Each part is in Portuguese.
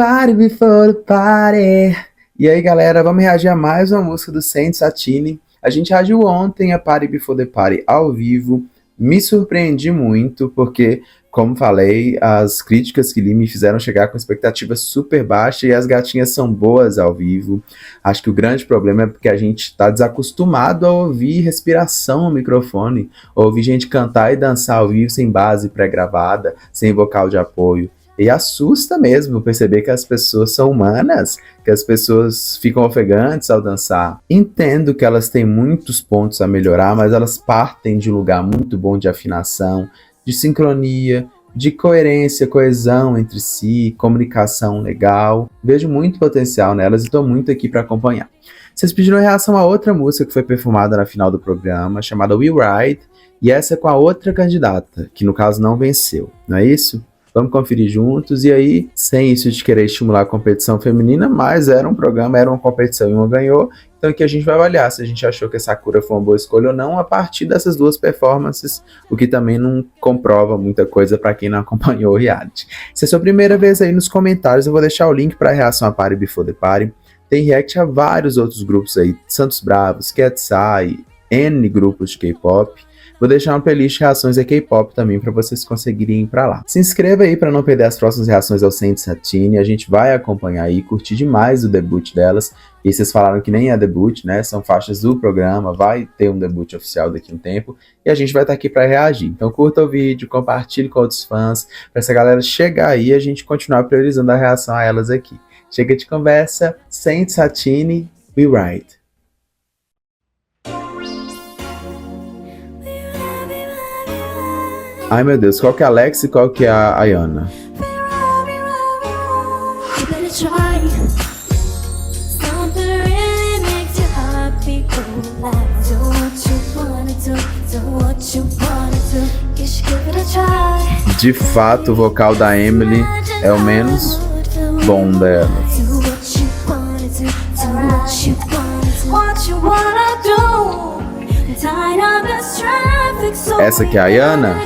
Party before the party. E aí, galera, vamos reagir a mais uma música do Saint Satine. A gente reagiu ontem a Party Before the Party ao vivo. Me surpreendi muito, porque, como falei, as críticas que li me fizeram chegar com expectativa super baixa e as gatinhas são boas ao vivo. Acho que o grande problema é porque a gente está desacostumado a ouvir respiração no microfone, ouvir gente cantar e dançar ao vivo sem base pré-gravada, sem vocal de apoio. E assusta mesmo perceber que as pessoas são humanas, que as pessoas ficam ofegantes ao dançar. Entendo que elas têm muitos pontos a melhorar, mas elas partem de um lugar muito bom de afinação, de sincronia, de coerência, coesão entre si, comunicação legal. Vejo muito potencial nelas e estou muito aqui para acompanhar. Vocês pediram reação a outra música que foi perfumada na final do programa, chamada We Ride, e essa é com a outra candidata, que no caso não venceu, não é isso? Vamos conferir juntos, e aí, sem isso de querer estimular a competição feminina, mas era um programa, era uma competição e uma ganhou, então aqui a gente vai avaliar se a gente achou que a Sakura foi uma boa escolha ou não, a partir dessas duas performances, o que também não comprova muita coisa para quem não acompanhou o reality. Se é a sua primeira vez aí nos comentários, eu vou deixar o link para a reação a Party Before the Party. Tem react a vários outros grupos aí, Santos Bravos, Katsai, N grupos de K-pop. Vou deixar uma playlist de reações a K-pop também para vocês conseguirem ir para lá. Se inscreva aí para não perder as próximas reações ao Saint Satine. A gente vai acompanhar aí, curtir demais o debut delas. E vocês falaram que nem é debut, né? São faixas do programa, vai ter um debut oficial daqui a um tempo. E a gente vai estar aqui para reagir. Então curta o vídeo, compartilhe com outros fãs, para essa galera chegar aí e a gente continuar priorizando a reação a elas aqui. Chega de conversa, Saint Satine, We Ride. Ai meu Deus, qual que é a Alex e qual que é a Ayana? De fato, o vocal da Emily é o menos bom dela. Essa aqui é a Ayana?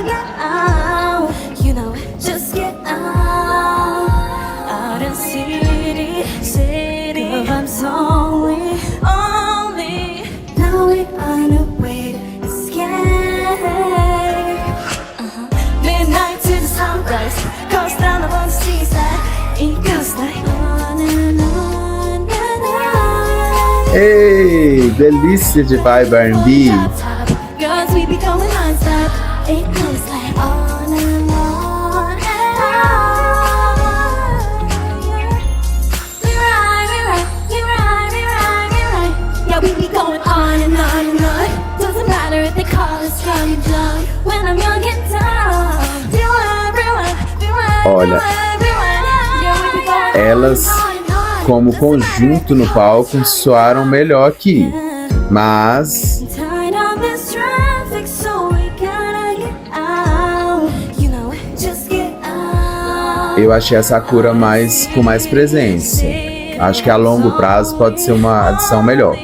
Ei, delícia de vibe R&B. Olha, elas como conjunto no palco soaram melhor aqui, mas eu achei a Sakura com mais presença. Acho que a longo prazo pode ser uma adição melhor.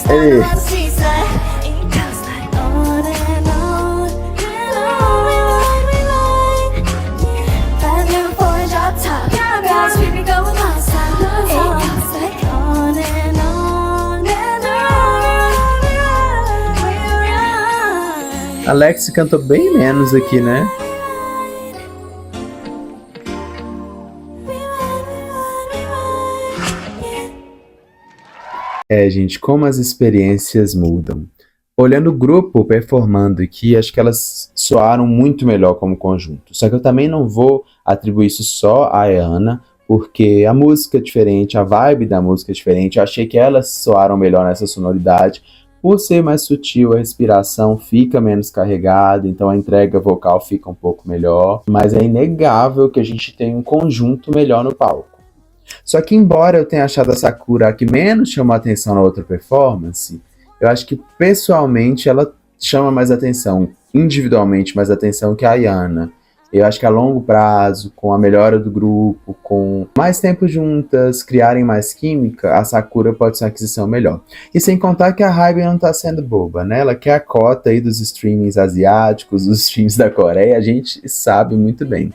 Ei. Alex cantou bem menos aqui, né? É, gente, como as experiências mudam. Olhando o grupo performando aqui, acho que elas soaram muito melhor como conjunto. Só que eu também não vou atribuir isso só à Ayana, porque a música é diferente, a vibe da música é diferente. Eu achei que elas soaram melhor nessa sonoridade. Por ser mais sutil, a respiração fica menos carregada, então a entrega vocal fica um pouco melhor. Mas é inegável que a gente tem um conjunto melhor no palco. Só que embora eu tenha achado a Sakura a que menos chamou a atenção na outra performance, eu acho que pessoalmente ela chama mais atenção, individualmente mais atenção que a Ayana. Eu acho que a longo prazo, com a melhora do grupo, com mais tempo juntas, criarem mais química, a Sakura pode ser uma aquisição melhor. E sem contar que a Hybe não tá sendo boba, né? Ela quer a cota aí dos streamings asiáticos, dos streams da Coreia, a gente sabe muito bem.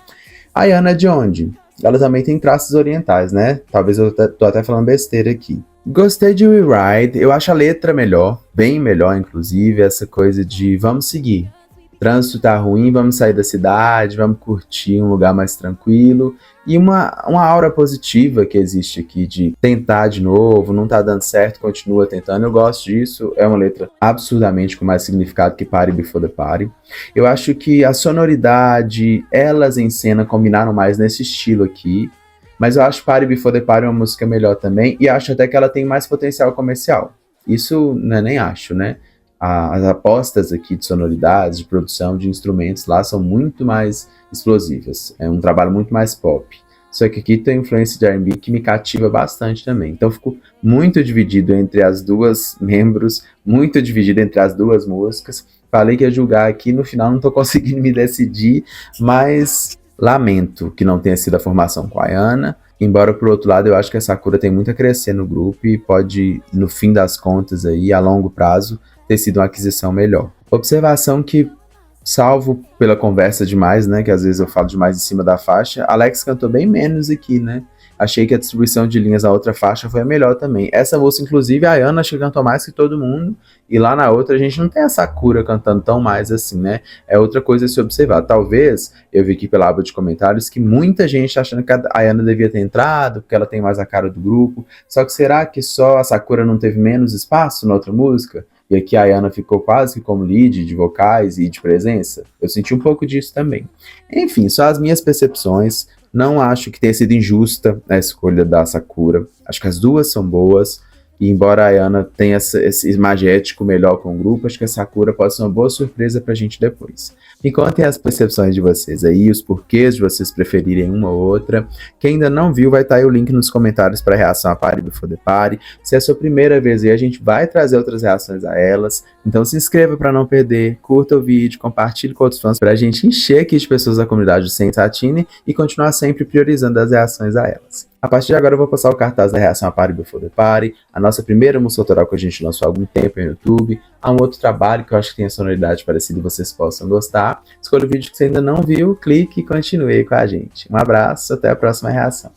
A Yana é de onde? Ela também tem traços orientais, né? Talvez eu tô até falando besteira aqui. Gostei de We Ride, eu acho a letra melhor, bem melhor, inclusive, essa coisa de vamos seguir. Trânsito tá ruim, vamos sair da cidade, vamos curtir um lugar mais tranquilo. E uma aura positiva que existe aqui de tentar de novo, não tá dando certo, continua tentando. Eu gosto disso, é uma letra absurdamente com mais significado que Party Before the Party. Eu acho que a sonoridade, elas em cena combinaram mais nesse estilo aqui. Mas eu acho Party Before the Party uma música melhor também, e acho até que ela tem mais potencial comercial. Isso não é nem acho, né? As apostas aqui de sonoridades, de produção, de instrumentos lá são muito mais explosivas. É um trabalho muito mais pop. Só que aqui tem influência de R&B que me cativa bastante também. Então fico muito dividido entre as duas membros, muito dividido entre as duas músicas. Falei que ia julgar aqui, no final não tô conseguindo me decidir, mas lamento que não tenha sido a formação com a Ayana. Embora, por outro lado, eu acho que a Sakura tem muito a crescer no grupo e pode, no fim das contas, aí, a longo prazo, ter sido uma aquisição melhor. Observação que, salvo pela conversa demais, né, que às vezes eu falo demais em cima da faixa, Alex cantou bem menos aqui, né? Achei que a distribuição de linhas na outra faixa foi a melhor também. Essa música, inclusive, a Ayana acho que cantou mais que todo mundo, e lá na outra a gente não tem a Sakura cantando tão mais assim, né? É outra coisa a se observar. Talvez, eu vi aqui pela aba de comentários, que muita gente tá achando que a Ayana devia ter entrado, porque ela tem mais a cara do grupo. Só que será que só a Sakura não teve menos espaço na outra música? E aqui a Ayana ficou quase que como lead de vocais e de presença. Eu senti um pouco disso também. Enfim, só as minhas percepções. Não acho que tenha sido injusta a escolha da Sakura. Acho que as duas são boas. E embora a Ayana tenha esse imagético melhor com o grupo, acho que a Sakura pode ser uma boa surpresa pra gente depois. Me contem as percepções de vocês aí, os porquês de vocês preferirem uma ou outra. Quem ainda não viu, vai estar aí o link nos comentários para a reação a Party Before the Party. Se é a sua primeira vez aí, a gente vai trazer outras reações a elas. Então se inscreva para não perder, curta o vídeo, compartilhe com outros fãs para a gente encher aqui de pessoas da comunidade do Saints Atine e continuar sempre priorizando as reações a elas. A partir de agora eu vou passar o cartaz da reação a Party Before the Party, a nossa primeira música autoral que a gente lançou há algum tempo no YouTube, há um outro trabalho que eu acho que tem a sonoridade parecida e vocês possam gostar. Escolha o vídeo que você ainda não viu, clique e continue aí com a gente. Um abraço, até a próxima reação.